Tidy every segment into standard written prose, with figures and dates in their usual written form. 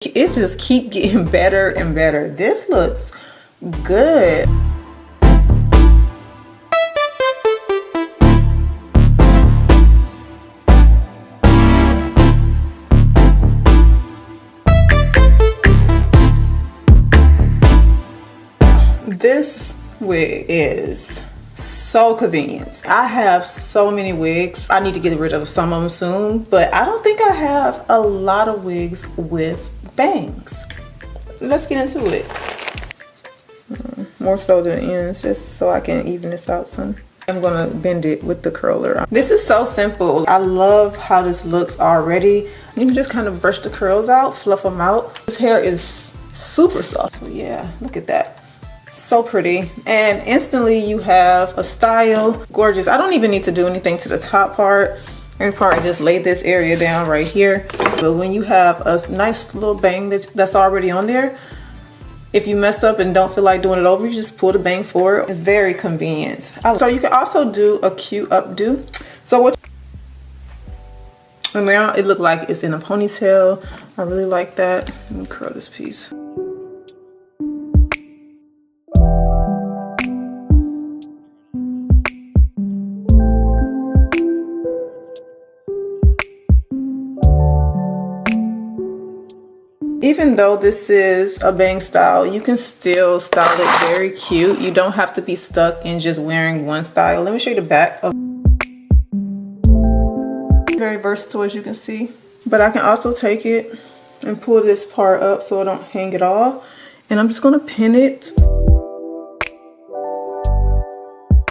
It just keep getting better and better. This looks good. This wig is so convenient. I have so many wigs. I need to get rid of some of them soon, but I don't think I have a lot of wigs with bangs. Let's get into it. More so than the ends, just so I can even this out some. I'm gonna bend it with the curler. This is so simple. I love how this looks already. You can just kind of brush the curls out, fluff them out. This hair is super soft. So yeah, look at that. So pretty, and instantly you have a style. Gorgeous. I don't even need to do anything to the top part. I probably just lay this area down right here. But when you have a nice little bang that's already on there, if you mess up and don't feel like doing it over, you just pull the bang forward. It's very convenient. So you can also do a cute updo. So what? And now it looked like it's in a ponytail. I really like that. Let me curl this piece. Even though this is a bang style, you can still style it very cute. You don't have to be stuck in just wearing one style. Let me show you the back. Very versatile, as you can see. But I can also take it and pull this part up so I don't hang it off. And I'm just gonna pin it.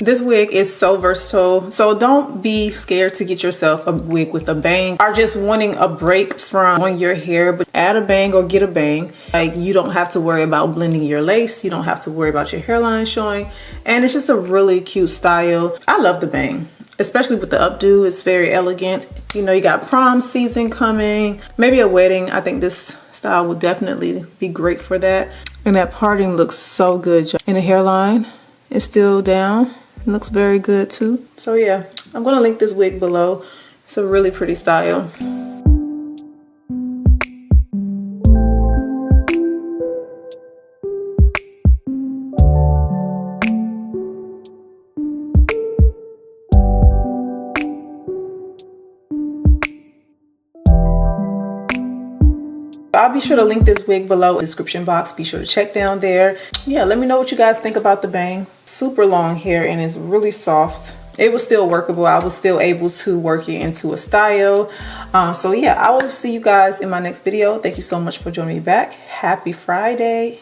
This wig is so versatile, so don't be scared to get yourself a wig with a bang, or just wanting a break from on your hair, but add a bang or get a bang. Like, you don't have to worry about blending your lace, you don't have to worry about your hairline showing, and it's just a really cute style. I love the bang, especially with the updo. It's very elegant. You know, you got prom season coming, maybe a wedding. I think this style would definitely be great for that. And that parting looks so good. And the hairline is still down. It looks very good too. So yeah, I'm gonna link this wig below. It's a really pretty style. I'll be sure to link this wig below in the description box. Be sure to check down there. Yeah, let me know what you guys think about the bang. Super long hair and it's really soft. It was still workable. I was still able to work it into a style. So yeah, I will see you guys in my next video. Thank you so much for joining me back. Happy Friday.